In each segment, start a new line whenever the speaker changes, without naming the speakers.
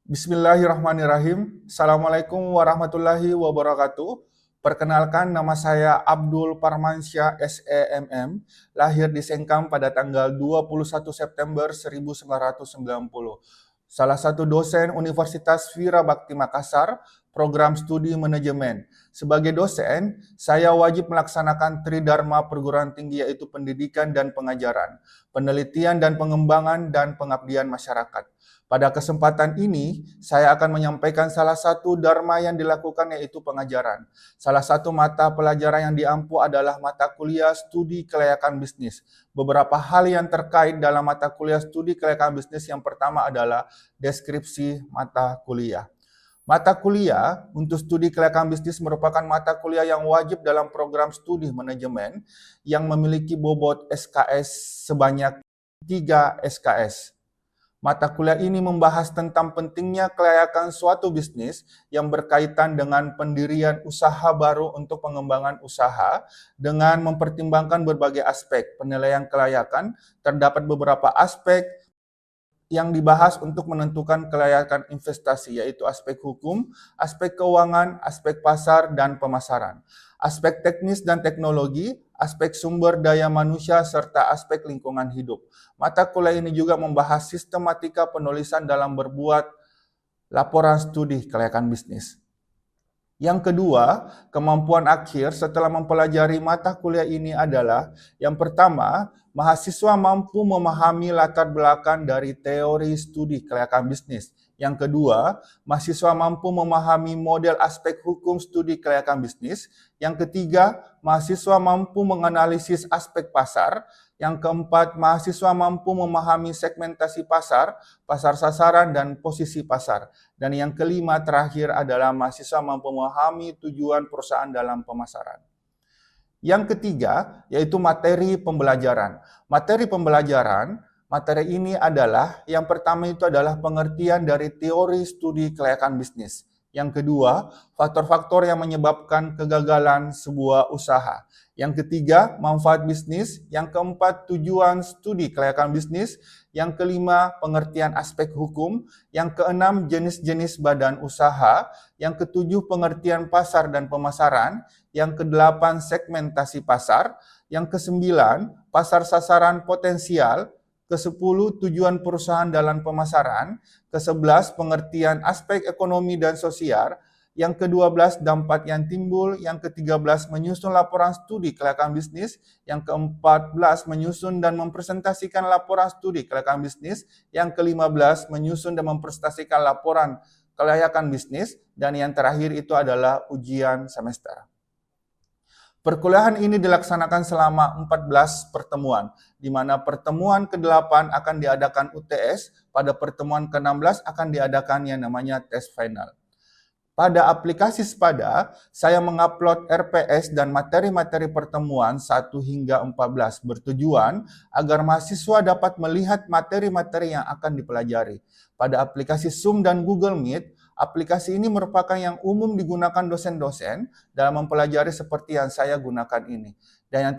Bismillahirrahmanirrahim. Assalamualaikum warahmatullahi wabarakatuh. Perkenalkan, nama saya Abdul Parmansyah SEMM, lahir di Sengkang pada tanggal 21 September 1990. Salah satu dosen Universitas Vira Bakti Makassar, program studi manajemen. Sebagai dosen, saya wajib melaksanakan tridharma perguruan tinggi, yaitu pendidikan dan pengajaran, penelitian dan pengembangan, dan pengabdian masyarakat. Pada kesempatan ini, saya akan menyampaikan salah satu dharma yang dilakukan, yaitu pengajaran. Salah satu mata pelajaran yang diampu adalah mata kuliah studi kelayakan bisnis. Beberapa hal yang terkait dalam mata kuliah studi kelayakan bisnis, yang pertama adalah deskripsi mata kuliah. Mata kuliah untuk studi kelayakan bisnis merupakan mata kuliah yang wajib dalam program studi manajemen yang memiliki bobot SKS sebanyak 3 SKS. Mata kuliah ini membahas tentang pentingnya kelayakan suatu bisnis yang berkaitan dengan pendirian usaha baru untuk pengembangan usaha dengan mempertimbangkan berbagai aspek. Penilaian kelayakan terdapat beberapa aspek yang dibahas untuk menentukan kelayakan investasi, yaitu aspek hukum, aspek keuangan, aspek pasar, dan pemasaran, aspek teknis dan teknologi, aspek sumber daya manusia, serta aspek lingkungan hidup. Mata kuliah ini juga membahas sistematika penulisan dalam berbuat laporan studi kelayakan bisnis. Yang kedua, kemampuan akhir setelah mempelajari mata kuliah ini adalah, yang pertama, mahasiswa mampu memahami latar belakang dari teori studi kelayakan bisnis. Yang kedua, mahasiswa mampu memahami model aspek hukum studi kelayakan bisnis. Yang ketiga, mahasiswa mampu menganalisis aspek pasar. Yang keempat, mahasiswa mampu memahami segmentasi pasar, pasar sasaran, dan posisi pasar. Dan yang kelima terakhir adalah mahasiswa mampu memahami tujuan perusahaan dalam pemasaran. Yang ketiga, yaitu materi pembelajaran. Materi ini adalah, yang pertama itu adalah pengertian dari teori studi kelayakan bisnis. Yang kedua, faktor-faktor yang menyebabkan kegagalan sebuah usaha. Yang ketiga, manfaat bisnis. Yang keempat, tujuan studi kelayakan bisnis. Yang kelima, pengertian aspek hukum. Yang keenam, jenis-jenis badan usaha. Yang ketujuh, pengertian pasar dan pemasaran. Yang kedelapan, segmentasi pasar. Yang kesembilan, pasar sasaran potensial. Kesepuluh, tujuan perusahaan dalam pemasaran. Ke-11, pengertian aspek ekonomi dan sosial. Yang ke-12, dampak yang timbul. Yang ke-13, menyusun laporan studi kelayakan bisnis. Yang ke-14, menyusun dan mempresentasikan laporan studi kelayakan bisnis. Yang ke-15, menyusun dan mempresentasikan laporan kelayakan bisnis. Dan yang terakhir itu adalah ujian semester. Perkuliahan ini dilaksanakan selama 14 pertemuan, di mana pertemuan ke-8 akan diadakan UTS, pada pertemuan ke-16 akan diadakan yang namanya tes final. Pada aplikasi Spada, saya mengupload RPS dan materi-materi pertemuan 1 hingga 14 bertujuan agar mahasiswa dapat melihat materi-materi yang akan dipelajari. Pada aplikasi Zoom dan Google Meet, aplikasi ini merupakan yang umum digunakan dosen-dosen dalam mempelajari seperti yang saya gunakan ini. Dan yang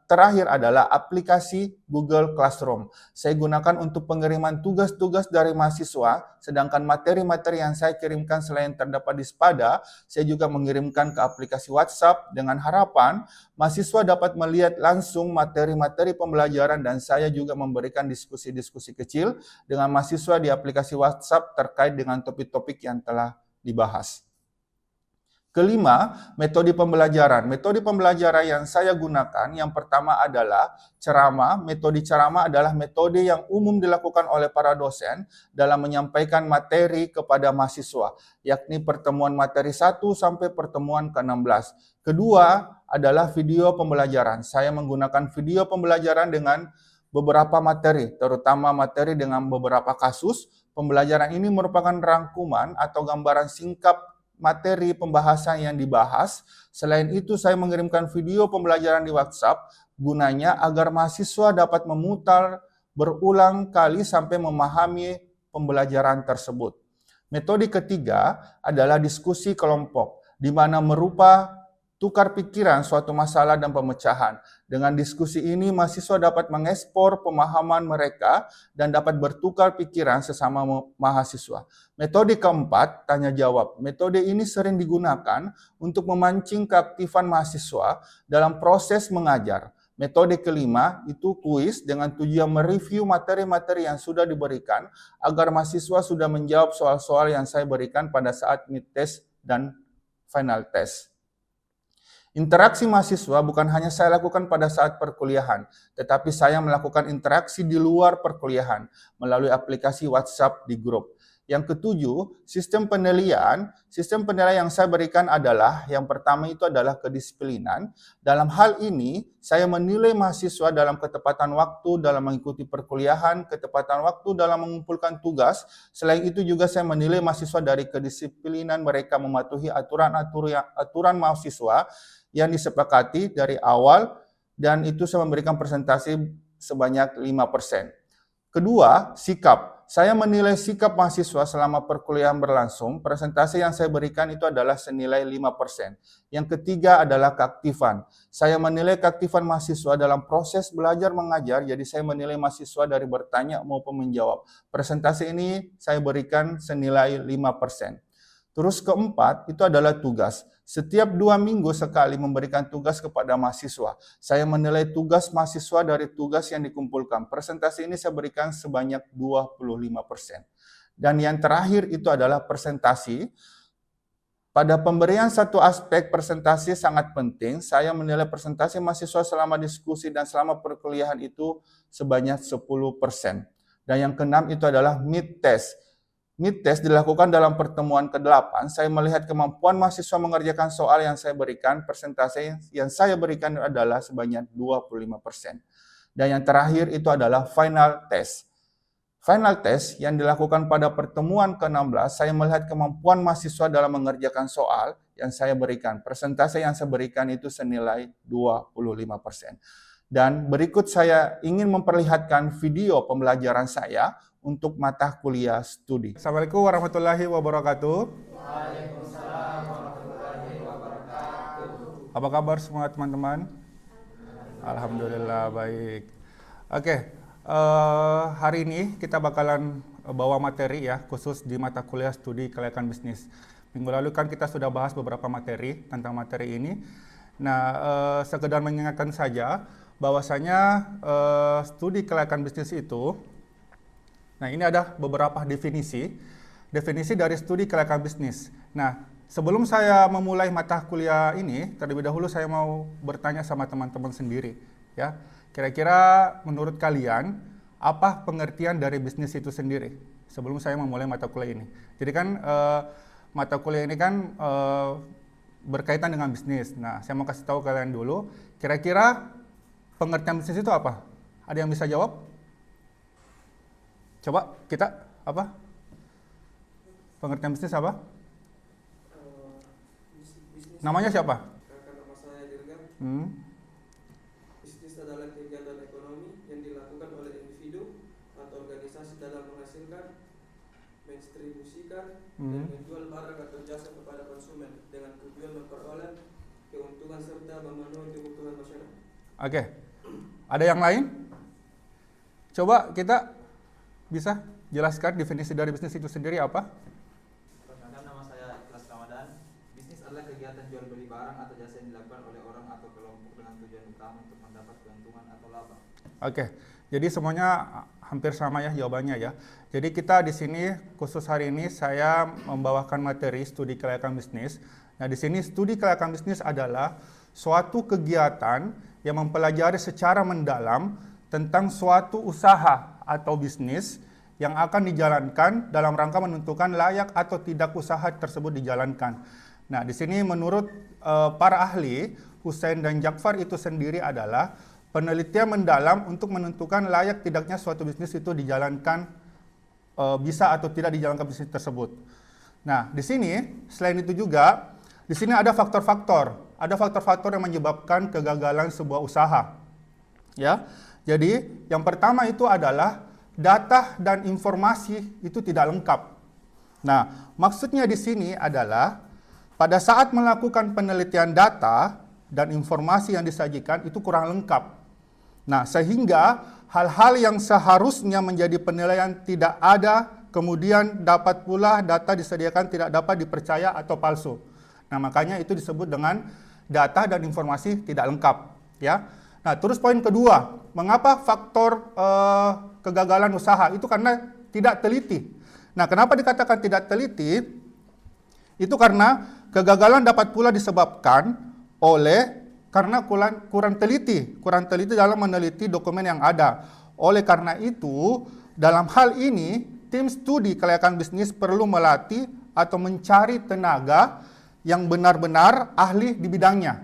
terakhir adalah aplikasi Google Classroom. Saya gunakan untuk pengiriman tugas-tugas dari mahasiswa, sedangkan materi-materi yang saya kirimkan selain terdapat di Spada, saya juga mengirimkan ke aplikasi WhatsApp dengan harapan mahasiswa dapat melihat langsung materi-materi pembelajaran, dan saya juga memberikan diskusi-diskusi kecil dengan mahasiswa di aplikasi WhatsApp terkait dengan topik-topik yang telah dibahas. Kelima, metode pembelajaran. Metode pembelajaran yang saya gunakan yang pertama adalah ceramah. Metode ceramah adalah metode yang umum dilakukan oleh para dosen dalam menyampaikan materi kepada mahasiswa, yakni pertemuan materi 1 sampai pertemuan ke-16. Kedua adalah video pembelajaran. Saya menggunakan video pembelajaran dengan beberapa materi, terutama materi dengan beberapa kasus. Pembelajaran ini merupakan rangkuman atau gambaran singkat materi pembahasan yang dibahas. Selain itu, saya mengirimkan video pembelajaran di WhatsApp gunanya agar mahasiswa dapat memutar berulang kali sampai memahami pembelajaran tersebut. Metode ketiga adalah diskusi kelompok, di mana tukar pikiran suatu masalah dan pemecahan. Dengan diskusi ini, mahasiswa dapat mengekspor pemahaman mereka dan dapat bertukar pikiran sesama mahasiswa. Metode keempat, tanya jawab. Metode ini sering digunakan untuk memancing keaktifan mahasiswa dalam proses mengajar. Metode kelima itu kuis dengan tujuan mereview materi-materi yang sudah diberikan agar mahasiswa sudah menjawab soal-soal yang saya berikan pada saat mid test dan final test. Interaksi mahasiswa bukan hanya saya lakukan pada saat perkuliahan, tetapi saya melakukan interaksi di luar perkuliahan melalui aplikasi WhatsApp di grup. Yang ketujuh, sistem penilaian yang saya berikan adalah, yang pertama itu adalah kedisiplinan. Dalam hal ini, saya menilai mahasiswa dalam ketepatan waktu dalam mengikuti perkuliahan, ketepatan waktu dalam mengumpulkan tugas. Selain itu juga saya menilai mahasiswa dari kedisiplinan mereka mematuhi aturan mahasiswa yang disepakati dari awal, dan itu saya memberikan presentasi sebanyak 5%. Kedua, sikap. Saya menilai sikap mahasiswa selama perkuliahan berlangsung. Presentasi yang saya berikan itu adalah senilai 5%. Yang ketiga adalah keaktifan. Saya menilai keaktifan mahasiswa dalam proses belajar mengajar, jadi saya menilai mahasiswa dari bertanya maupun menjawab. Presentasi ini saya berikan senilai 5%. Terus keempat, itu adalah tugas. Setiap 2 minggu sekali memberikan tugas kepada mahasiswa. Saya menilai tugas mahasiswa dari tugas yang dikumpulkan. Presentasi ini saya berikan sebanyak 25%. Dan yang terakhir itu adalah presentasi. Pada pemberian satu aspek presentasi sangat penting, saya menilai presentasi mahasiswa selama diskusi dan selama perkuliahan itu sebanyak 10%. Dan yang keenam itu adalah mid test. Mid test dilakukan dalam pertemuan ke-8. Saya melihat kemampuan mahasiswa mengerjakan soal yang saya berikan. Persentase yang saya berikan adalah sebanyak 25%. Dan yang terakhir itu adalah final test. Final test yang dilakukan pada pertemuan ke-16, saya melihat kemampuan mahasiswa dalam mengerjakan soal yang saya berikan. Persentase yang saya berikan itu senilai 25%. Dan berikut saya ingin memperlihatkan video pembelajaran saya untuk mata kuliah studi. Assalamualaikum warahmatullahi wabarakatuh.
Waalaikumsalam warahmatullahi wabarakatuh.
Apa kabar semua teman-teman? Alhamdulillah baik. Oke, hari ini kita bakalan bawa materi ya, khusus di mata kuliah studi kelayakan bisnis. Minggu lalu kan kita sudah bahas beberapa materi tentang materi ini. Nah, sekedar mengingatkan saja bahwasanya studi kelayakan bisnis itu, nah ini ada beberapa definisi dari studi kelayakan bisnis. Nah, sebelum saya memulai mata kuliah ini, terlebih dahulu saya mau bertanya sama teman-teman sendiri, ya. Kira-kira menurut kalian apa pengertian dari bisnis itu sendiri? Sebelum saya memulai mata kuliah ini. Jadi kan mata kuliah ini kan berkaitan dengan bisnis. Nah, saya mau kasih tahu kalian dulu, kira-kira pengertian bisnis itu apa? Ada yang bisa jawab? Coba kita apa? Pengertian bisnis apa? Namanya siapa?
Nama saya Dirga. Bisnis adalah kegiatan ekonomi yang dilakukan oleh individu atau organisasi dalam menghasilkan, mendistribusikan, dan menjual barang atau jasa kepada konsumen dengan tujuan memperoleh keuntungan serta memenuhi kebutuhan masyarakat.
Oke. Ada yang lain? Coba kita bisa jelaskan definisi dari bisnis itu sendiri apa?
Perkenalkan, nama saya Ikhlas Ramadan. Bisnis adalah kegiatan jual beli barang atau jasa yang dilakukan oleh orang atau kelompok dengan tujuan utama untuk mendapat keuntungan atau laba.
Oke. Jadi semuanya hampir sama ya jawabannya ya. Jadi kita di sini khusus hari ini saya membawakan materi studi kelayakan bisnis. Nah, di sini studi kelayakan bisnis adalah suatu kegiatan yang mempelajari secara mendalam tentang suatu usaha atau bisnis yang akan dijalankan dalam rangka menentukan layak atau tidak usaha tersebut dijalankan. Nah, di sini menurut para ahli, Hussein dan Jafar itu sendiri adalah penelitian mendalam untuk menentukan layak tidaknya suatu bisnis itu dijalankan, bisa atau tidak dijalankan bisnis tersebut. Nah, di sini selain itu juga, di sini ada faktor-faktor. Ada faktor-faktor yang menyebabkan kegagalan sebuah usaha. Ya. Jadi, yang pertama itu adalah data dan informasi itu tidak lengkap. Nah, maksudnya di sini adalah pada saat melakukan penelitian data dan informasi yang disajikan itu kurang lengkap. Nah, sehingga hal-hal yang seharusnya menjadi penilaian tidak ada, kemudian dapat pula data disediakan tidak dapat dipercaya atau palsu. Nah, makanya itu disebut dengan data dan informasi tidak lengkap, ya. Nah, terus poin kedua, mengapa faktor kegagalan usaha? Itu karena tidak teliti. Nah, kenapa dikatakan tidak teliti? Itu karena kegagalan dapat pula disebabkan karena kurang teliti dalam meneliti dokumen yang ada. Oleh karena itu, dalam hal ini, tim studi kelayakan bisnis perlu melatih atau mencari tenaga yang benar-benar ahli di bidangnya.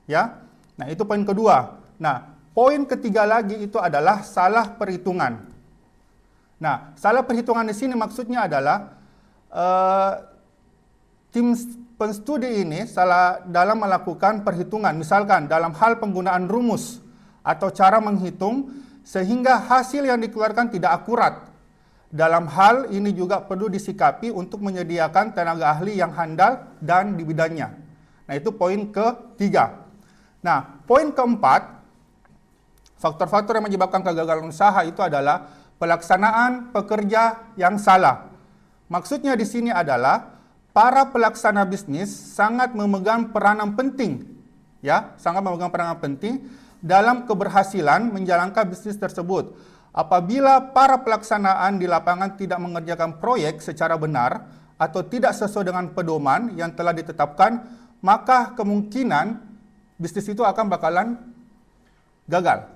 Ya. Nah, itu poin kedua. Nah, poin ketiga lagi itu adalah salah perhitungan. Nah, salah perhitungan di sini maksudnya adalah tim penstudi ini salah dalam melakukan perhitungan, misalkan dalam hal penggunaan rumus atau cara menghitung sehingga hasil yang dikeluarkan tidak akurat. Dalam hal ini juga perlu disikapi untuk menyediakan tenaga ahli yang handal dan di bidangnya. Nah, itu poin ketiga. Nah, poin keempat, faktor-faktor yang menyebabkan kegagalan usaha itu adalah pelaksanaan pekerja yang salah. Maksudnya di sini adalah para pelaksana bisnis sangat memegang peranan penting, ya, sangat memegang peranan penting dalam keberhasilan menjalankan bisnis tersebut. Apabila para pelaksanaan di lapangan tidak mengerjakan proyek secara benar atau tidak sesuai dengan pedoman yang telah ditetapkan, maka kemungkinan bisnis itu akan bakalan gagal.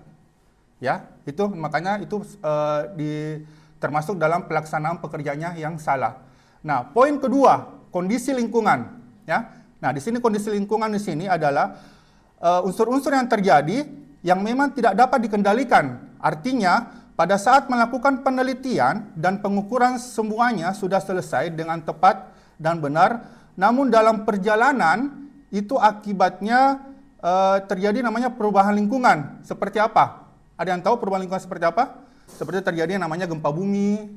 Ya, itu makanya itu termasuk dalam pelaksanaan pekerjaannya yang salah. Nah, poin kedua, kondisi lingkungan, ya. Nah, di sini kondisi lingkungan di sini adalah unsur-unsur yang terjadi yang memang tidak dapat dikendalikan. Artinya, pada saat melakukan penelitian dan pengukuran semuanya sudah selesai dengan tepat dan benar, namun dalam perjalanan itu akibatnya terjadi namanya perubahan lingkungan. Seperti apa? Ada yang tahu perubahan lingkungan seperti apa? Seperti terjadi yang namanya gempa bumi,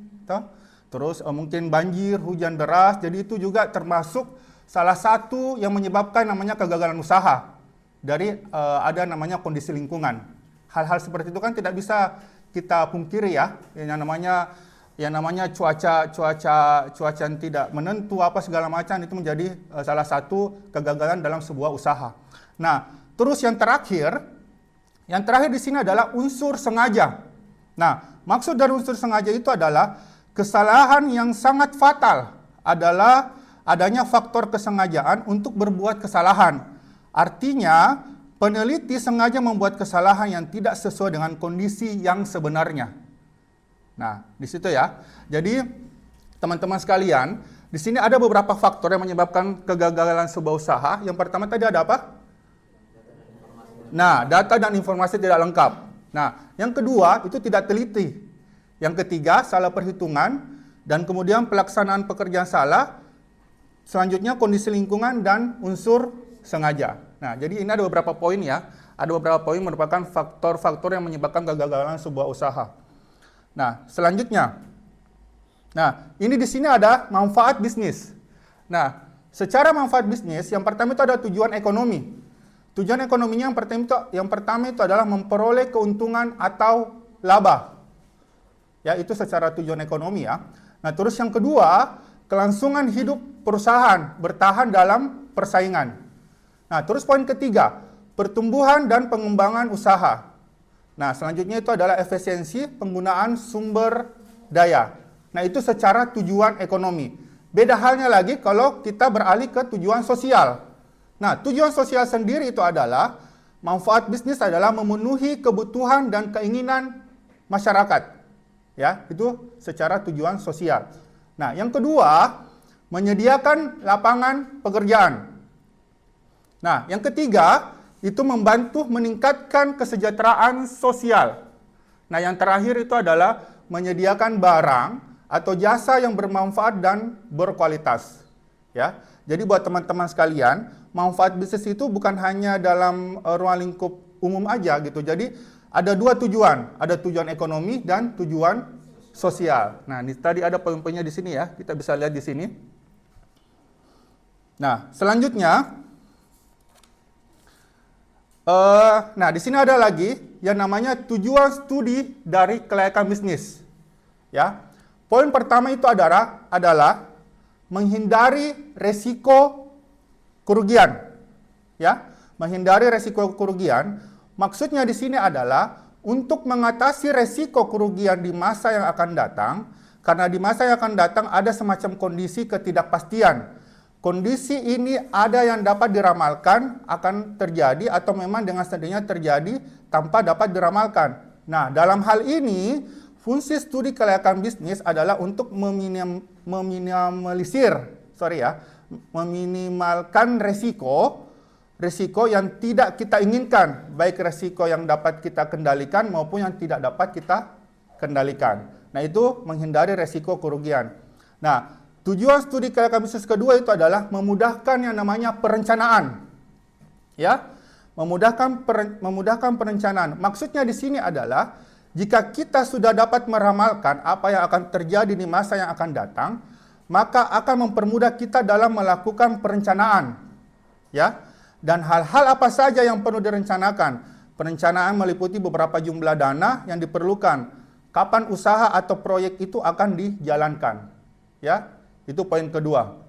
terus mungkin banjir, hujan deras. Jadi itu juga termasuk salah satu yang menyebabkan namanya kegagalan usaha dari ada namanya kondisi lingkungan. Hal-hal seperti itu kan tidak bisa kita pungkiri, ya. Yang namanya cuaca yang tidak menentu apa segala macam itu menjadi salah satu kegagalan dalam sebuah usaha. Nah, terus yang terakhir di sini adalah unsur sengaja. Nah, maksud dari unsur sengaja itu adalah kesalahan yang sangat fatal adalah adanya faktor kesengajaan untuk berbuat kesalahan. Artinya, peneliti sengaja membuat kesalahan yang tidak sesuai dengan kondisi yang sebenarnya. Nah, di situ ya. Jadi, teman-teman sekalian, di sini ada beberapa faktor yang menyebabkan kegagalan sebuah usaha. Yang pertama tadi ada apa? Nah, data dan informasi tidak lengkap. Nah, yang kedua itu tidak teliti. Yang ketiga, salah perhitungan. Dan kemudian pelaksanaan pekerjaan salah. Selanjutnya, kondisi lingkungan dan unsur sengaja. Nah, jadi ini ada beberapa poin, ya. Ada beberapa poin merupakan faktor-faktor yang menyebabkan kegagalan sebuah usaha. Nah, selanjutnya. Nah, ini di sini ada manfaat bisnis. Nah, secara manfaat bisnis, yang pertama itu ada tujuan ekonomi. Tujuan ekonominya yang pertama itu adalah memperoleh keuntungan atau laba. Ya, itu secara tujuan ekonomi, ya. Nah, terus yang kedua, kelangsungan hidup perusahaan bertahan dalam persaingan. Nah, terus poin ketiga, pertumbuhan dan pengembangan usaha. Nah, selanjutnya itu adalah efisiensi penggunaan sumber daya. Nah, itu secara tujuan ekonomi. Beda halnya lagi kalau kita beralih ke tujuan sosial. Nah, tujuan sosial sendiri itu adalah manfaat bisnis adalah memenuhi kebutuhan dan keinginan masyarakat. Ya, itu secara tujuan sosial. Nah, yang kedua, menyediakan lapangan pekerjaan. Nah, yang ketiga, itu membantu meningkatkan kesejahteraan sosial. Nah, yang terakhir itu adalah menyediakan barang atau jasa yang bermanfaat dan berkualitas. Ya, jadi buat teman-teman sekalian, manfaat bisnis itu bukan hanya dalam ruang lingkup umum aja gitu. Jadi ada dua tujuan, ada tujuan ekonomi dan tujuan sosial. Nah, ini tadi ada poin-poinnya di sini, ya. Kita bisa lihat di sini. Nah, selanjutnya, nah di sini ada lagi yang namanya tujuan studi dari kelayakan bisnis. Ya, poin pertama itu adalah menghindari resiko kerugian. Ya, menghindari resiko kerugian. Maksudnya di sini adalah untuk mengatasi resiko kerugian di masa yang akan datang, karena di masa yang akan datang ada semacam kondisi ketidakpastian. Kondisi ini ada yang dapat diramalkan akan terjadi atau memang dengan sendirinya terjadi tanpa dapat diramalkan. Nah, dalam hal ini, fungsi studi kelayakan bisnis adalah untuk meminimalkan resiko yang tidak kita inginkan, baik resiko yang dapat kita kendalikan maupun yang tidak dapat kita kendalikan. Nah, itu menghindari resiko kerugian. Nah, tujuan studi kelayakan bisnis kedua itu adalah memudahkan yang namanya perencanaan. Ya, memudahkan perencanaan. Maksudnya di sini adalah jika kita sudah dapat meramalkan apa yang akan terjadi di masa yang akan datang, maka akan mempermudah kita dalam melakukan perencanaan. Ya. Dan hal-hal apa saja yang perlu direncanakan? Perencanaan meliputi beberapa jumlah dana yang diperlukan. Kapan usaha atau proyek itu akan dijalankan. Ya. Itu poin kedua.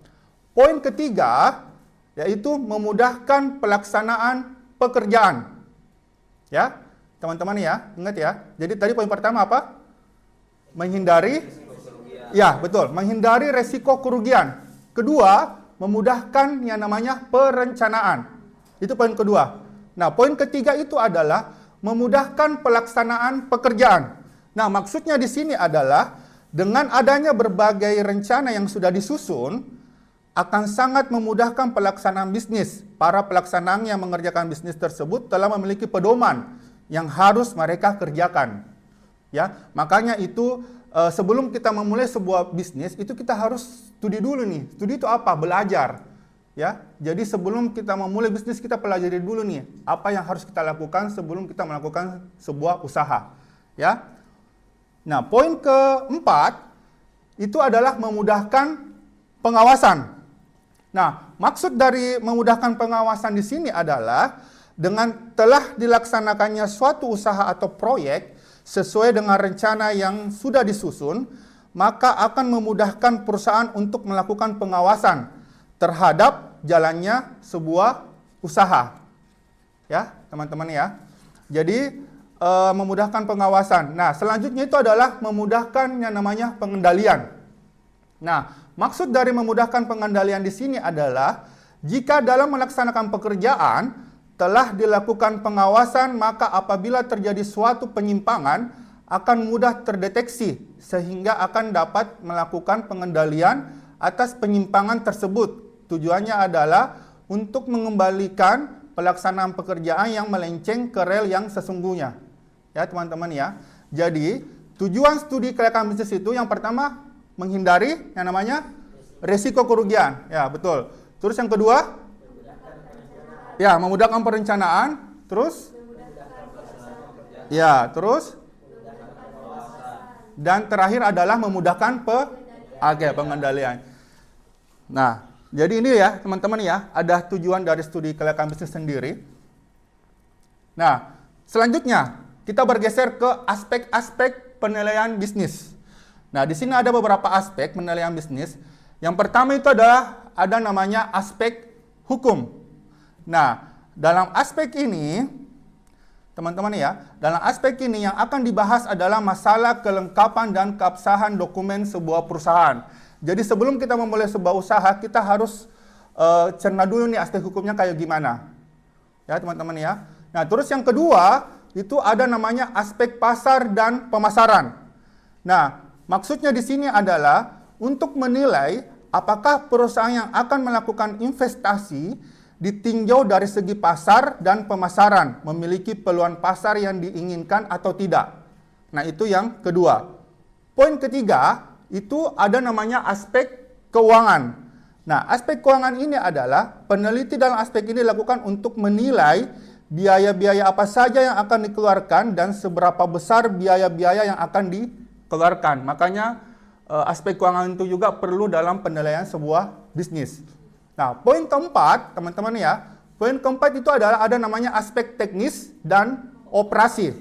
Poin ketiga yaitu memudahkan pelaksanaan pekerjaan. Ya, teman-teman ya, ingat ya. Jadi tadi poin pertama apa? Menghindari, ya betul, menghindari resiko kerugian. Kedua, memudahkan yang namanya perencanaan. Itu poin kedua. Nah, poin ketiga itu adalah memudahkan pelaksanaan pekerjaan. Nah, maksudnya di sini adalah dengan adanya berbagai rencana yang sudah disusun, akan sangat memudahkan pelaksanaan bisnis. Para pelaksanaan yang mengerjakan bisnis tersebut telah memiliki pedoman yang harus mereka kerjakan. Ya, makanya itu sebelum kita memulai sebuah bisnis, itu kita harus studi dulu nih. Studi itu apa? Belajar. Ya, jadi sebelum kita memulai bisnis, kita pelajari dulu nih apa yang harus kita lakukan sebelum kita melakukan sebuah usaha. Ya. Nah, poin keempat itu adalah memudahkan pengawasan. Nah, maksud dari memudahkan pengawasan di sini adalah dengan telah dilaksanakannya suatu usaha atau proyek sesuai dengan rencana yang sudah disusun, maka akan memudahkan perusahaan untuk melakukan pengawasan terhadap jalannya sebuah usaha. Ya, teman-teman ya. Jadi memudahkan pengawasan. Nah, selanjutnya itu adalah memudahkan yang namanya pengendalian. Nah, maksud dari memudahkan pengendalian di sini adalah jika dalam melaksanakan pekerjaan telah dilakukan pengawasan, maka apabila terjadi suatu penyimpangan akan mudah terdeteksi sehingga akan dapat melakukan pengendalian atas penyimpangan tersebut. Tujuannya adalah untuk mengembalikan pelaksanaan pekerjaan yang melenceng ke rel yang sesungguhnya. Ya, teman-teman ya. Jadi, tujuan studi kelayakan bisnis itu yang pertama menghindari yang namanya resiko kerugian. Ya, betul. Terus yang kedua, ya, memudahkan perencanaan. Terus? Ya, terus? Dan terakhir adalah memudahkan pengendalian. Nah, jadi ini ya, teman-teman ya, ada tujuan dari studi kelayakan bisnis sendiri. Nah, selanjutnya kita bergeser ke aspek-aspek penilaian bisnis. Nah, di sini ada beberapa aspek penilaian bisnis. Yang pertama itu ada namanya aspek hukum. Nah, dalam aspek ini, teman-teman ya, dalam aspek ini yang akan dibahas adalah masalah kelengkapan dan keabsahan dokumen sebuah perusahaan. Jadi sebelum kita memulai sebuah usaha, kita harus cerna dulu nih aspek hukumnya kayak gimana. Ya, teman-teman ya. Nah, terus yang kedua, itu ada namanya aspek pasar dan pemasaran. Nah, maksudnya di sini adalah untuk menilai apakah perusahaan yang akan melakukan investasi ditinjau dari segi pasar dan pemasaran, memiliki peluang pasar yang diinginkan atau tidak. Nah, itu yang kedua. Poin ketiga, itu ada namanya aspek keuangan. Nah, aspek keuangan ini adalah peneliti dalam aspek ini dilakukan untuk menilai biaya-biaya apa saja yang akan dikeluarkan dan seberapa besar biaya-biaya yang akan dikeluarkan. Makanya aspek keuangan itu juga perlu dalam penilaian sebuah bisnis. Nah, poin keempat, teman-teman ya, poin keempat itu adalah ada namanya aspek teknis dan operasi.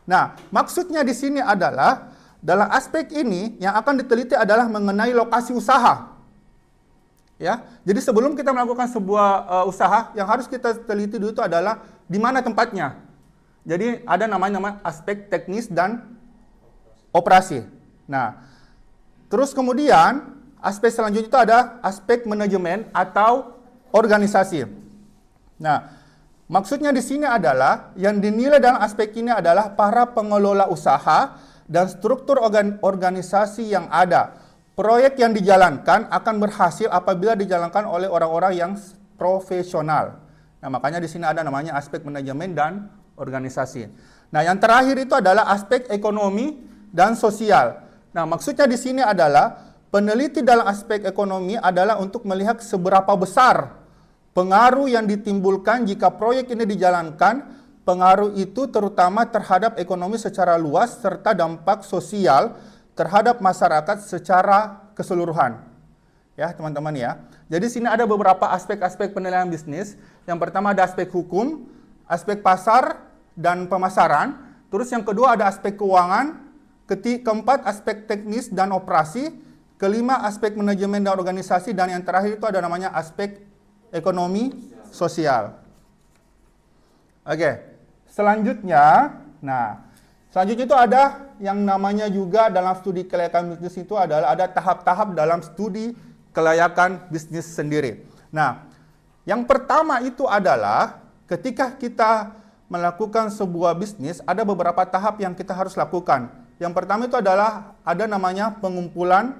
Nah, maksudnya di sini adalah dalam aspek ini yang akan diteliti adalah mengenai lokasi usaha. Ya, jadi sebelum kita melakukan sebuah usaha, yang harus kita teliti dulu itu adalah di mana tempatnya. Jadi ada namanya aspek teknis dan operasi. Nah, terus kemudian aspek selanjutnya itu ada aspek manajemen atau organisasi. Nah, maksudnya di sini adalah yang dinilai dalam aspek ini adalah para pengelola usaha dan struktur organisasi yang ada. Proyek yang dijalankan akan berhasil apabila dijalankan oleh orang-orang yang profesional. Nah, makanya di sini ada namanya aspek manajemen dan organisasi. Nah, yang terakhir itu adalah aspek ekonomi dan sosial. Nah, maksudnya di sini adalah peneliti dalam aspek ekonomi adalah untuk melihat seberapa besar pengaruh yang ditimbulkan jika proyek ini dijalankan. Pengaruh itu terutama terhadap ekonomi secara luas serta dampak sosial terhadap masyarakat secara keseluruhan. Ya, teman-teman ya. Jadi sini ada beberapa aspek-aspek penilaian bisnis. Yang pertama ada aspek hukum, aspek pasar dan pemasaran. Terus yang kedua ada aspek keuangan. Keempat aspek teknis dan operasi. Kelima aspek manajemen dan organisasi. Dan yang terakhir itu ada namanya aspek ekonomi sosial. Oke, selanjutnya, selanjutnya itu ada yang namanya juga dalam studi kelayakan bisnis itu adalah ada tahap-tahap dalam studi kelayakan bisnis sendiri. Nah, yang pertama itu adalah ketika kita melakukan sebuah bisnis, ada beberapa tahap yang kita harus lakukan. Yang pertama itu adalah ada namanya pengumpulan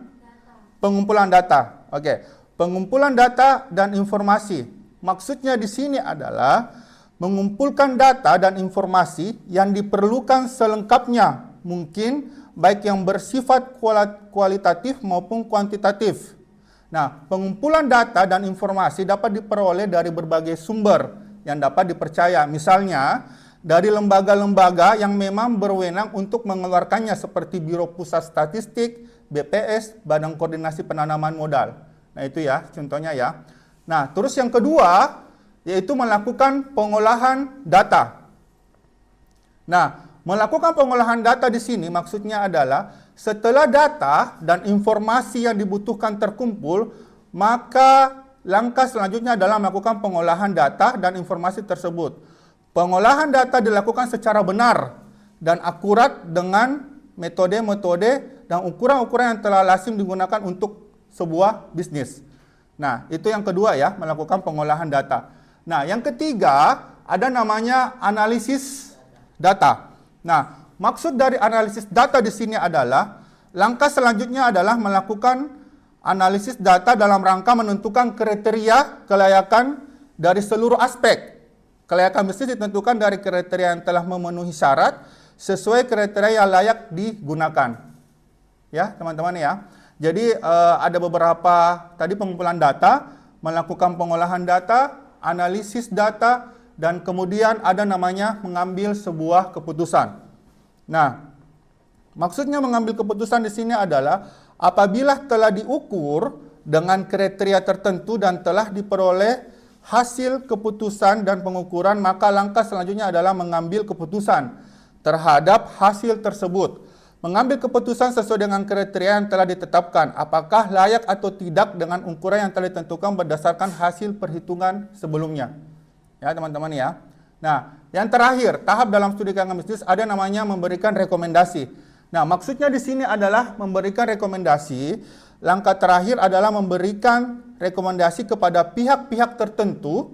data. Oke, pengumpulan data dan informasi. Maksudnya di sini adalah mengumpulkan data dan informasi yang diperlukan selengkapnya mungkin, baik yang bersifat kualitatif maupun kuantitatif. Nah, pengumpulan data dan informasi dapat diperoleh dari berbagai sumber yang dapat dipercaya. Misalnya, dari lembaga-lembaga yang memang berwenang untuk mengeluarkannya seperti Biro Pusat Statistik, BPS, Badan Koordinasi Penanaman Modal. Nah, itu ya, contohnya ya. Nah, terus yang kedua, yaitu melakukan pengolahan data. Nah, melakukan pengolahan data di sini maksudnya adalah setelah data dan informasi yang dibutuhkan terkumpul, maka langkah selanjutnya adalah melakukan pengolahan data dan informasi tersebut. Pengolahan data dilakukan secara benar dan akurat dengan metode-metode dan ukuran-ukuran yang telah lazim digunakan untuk sebuah bisnis. Nah, itu yang kedua ya, melakukan pengolahan data. Nah, yang ketiga ada namanya analisis data. Nah, maksud dari analisis data di sini adalah langkah selanjutnya adalah melakukan analisis data dalam rangka menentukan kriteria kelayakan dari seluruh aspek. Kelayakan bisnis ditentukan dari kriteria yang telah memenuhi syarat sesuai kriteria yang layak digunakan. Ya, teman-teman ya. Jadi ada beberapa tadi pengumpulan data, melakukan pengolahan data, analisis data, dan kemudian ada namanya mengambil sebuah keputusan. Nah, maksudnya mengambil keputusan di sini adalah apabila telah diukur dengan kriteria tertentu dan telah diperoleh hasil keputusan dan pengukuran, maka langkah selanjutnya adalah mengambil keputusan terhadap hasil tersebut. Mengambil keputusan sesuai dengan kriteria yang telah ditetapkan, apakah layak atau tidak dengan ukuran yang telah ditentukan berdasarkan hasil perhitungan sebelumnya. Ya, teman-teman ya. Nah, yang terakhir, tahap dalam studi kelayakan bisnis ada namanya memberikan rekomendasi. Nah, maksudnya di sini adalah memberikan rekomendasi. Langkah terakhir adalah memberikan rekomendasi kepada pihak-pihak tertentu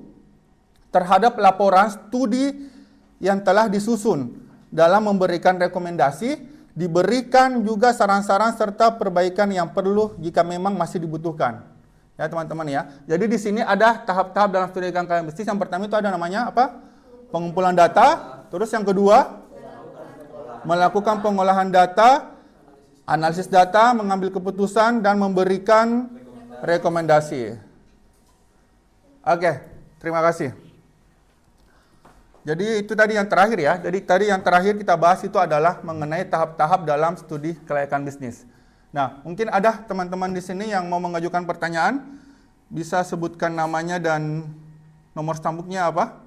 terhadap laporan studi yang telah disusun. Dalam memberikan rekomendasi, diberikan juga saran-saran serta perbaikan yang perlu jika memang masih dibutuhkan. Ya, teman-teman ya. Jadi di sini ada tahap-tahap dalam studi kelayakan bisnis. Yang pertama itu ada namanya apa? Pengumpulan data. Terus yang kedua, melakukan pengolahan data, analisis data, mengambil keputusan, dan memberikan rekomendasi. Oke, terima kasih. Jadi itu tadi yang terakhir ya. Jadi tadi yang terakhir kita bahas itu adalah mengenai tahap-tahap dalam studi kelayakan bisnis. Nah, mungkin ada teman-teman di sini yang mau mengajukan pertanyaan. bisa sebutkan namanya dan nomor stambuknya apa?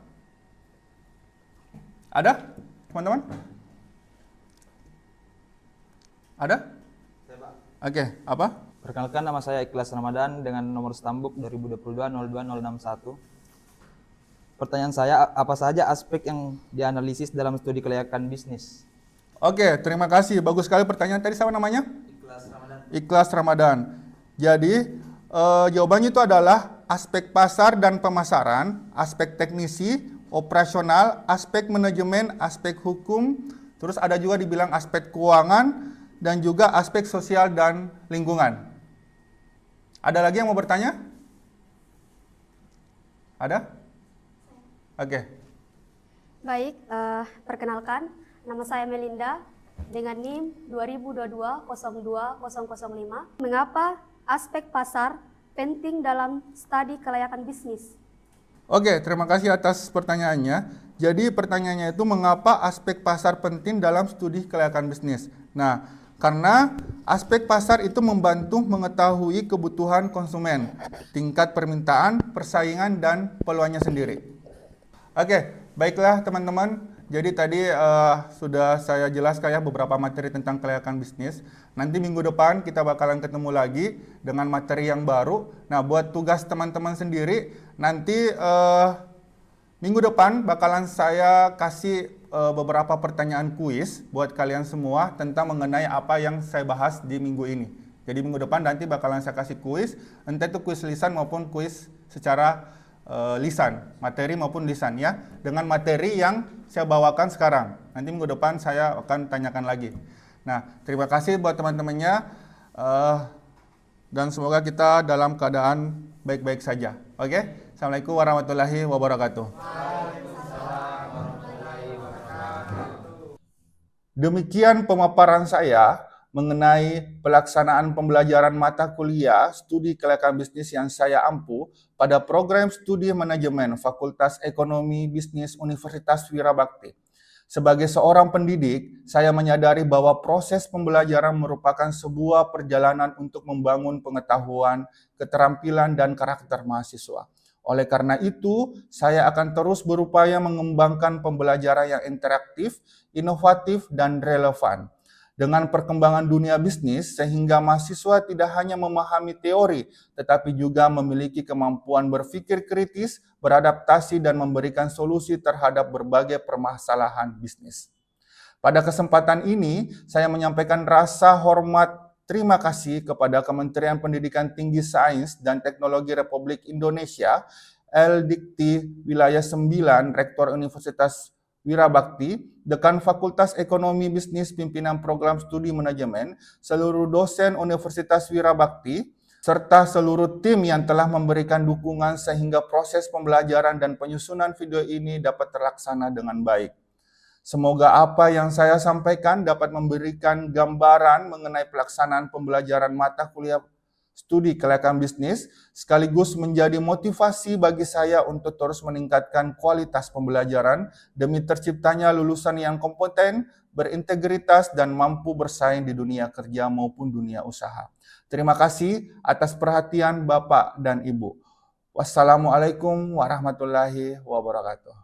Ada, teman-teman? Ada?
Saya, Pak.
Oke, apa?
Perkenalkan, nama saya Ikhlas Ramadan dengan nomor stambuk 2022-02-061. Pertanyaan saya, apa saja aspek yang dianalisis dalam studi kelayakan bisnis?
Oke, terima kasih. Bagus sekali pertanyaan. Tadi siapa namanya?
Ikhlas Ramadan.
Ikhlas Ramadan. Jadi, jawabannya itu adalah aspek pasar dan pemasaran, aspek teknisi, operasional, aspek manajemen, aspek hukum, terus ada juga dibilang aspek keuangan, dan juga aspek sosial dan lingkungan. Ada lagi yang mau bertanya? Ada? Oke.
Baik, perkenalkan, nama saya Melinda dengan NIM 2022-02005. Mengapa aspek pasar penting dalam studi kelayakan bisnis?
Oke, terima kasih atas pertanyaannya. Jadi pertanyaannya itu mengapa aspek pasar penting dalam studi kelayakan bisnis? Nah, karena aspek pasar itu membantu mengetahui kebutuhan konsumen, tingkat permintaan, persaingan, dan peluangnya sendiri. Oke, baiklah teman-teman. Jadi tadi sudah saya jelaskan ya beberapa materi tentang kelayakan bisnis. Nanti minggu depan kita bakalan ketemu lagi dengan materi yang baru. Nah, buat tugas teman-teman sendiri, nanti minggu depan bakalan saya kasih beberapa pertanyaan kuis buat kalian semua tentang mengenai apa yang saya bahas di minggu ini. Jadi minggu depan nanti bakalan saya kasih kuis, entah itu kuis lisan maupun kuis secara lisan, materi maupun lisan ya, dengan materi yang saya bawakan sekarang. Nanti minggu depan saya akan tanyakan lagi. Nah, terima kasih buat teman-temannya dan semoga kita dalam keadaan baik-baik saja. Oke? Assalamualaikum warahmatullahi wabarakatuh. Demikian pemaparan saya mengenai pelaksanaan pembelajaran mata kuliah studi kelayakan bisnis yang saya ampu pada program studi manajemen Fakultas Ekonomi Bisnis Universitas Wirabakti. Sebagai seorang pendidik, saya menyadari bahwa proses pembelajaran merupakan sebuah perjalanan untuk membangun pengetahuan, keterampilan, dan karakter mahasiswa. Oleh karena itu, saya akan terus berupaya mengembangkan pembelajaran yang interaktif, inovatif, dan relevan. Dengan perkembangan dunia bisnis, sehingga mahasiswa tidak hanya memahami teori, tetapi juga memiliki kemampuan berpikir kritis, beradaptasi, dan memberikan solusi terhadap berbagai permasalahan bisnis. Pada kesempatan ini, saya menyampaikan rasa hormat terima kasih kepada Kementerian Pendidikan Tinggi Sains dan Teknologi Republik Indonesia, L-Dikti Wilayah 9, Rektor Universitas Wirabakti, Dekan Fakultas Ekonomi Bisnis Pimpinan Program Studi Manajemen, seluruh dosen Universitas Wirabakti, serta seluruh tim yang telah memberikan dukungan sehingga proses pembelajaran dan penyusunan video ini dapat terlaksana dengan baik. Semoga apa yang saya sampaikan dapat memberikan gambaran mengenai pelaksanaan pembelajaran mata kuliah studi kelayakan bisnis, sekaligus menjadi motivasi bagi saya untuk terus meningkatkan kualitas pembelajaran demi terciptanya lulusan yang kompeten, berintegritas, dan mampu bersaing di dunia kerja maupun dunia usaha. Terima kasih atas perhatian Bapak dan Ibu. Wassalamualaikum warahmatullahi wabarakatuh.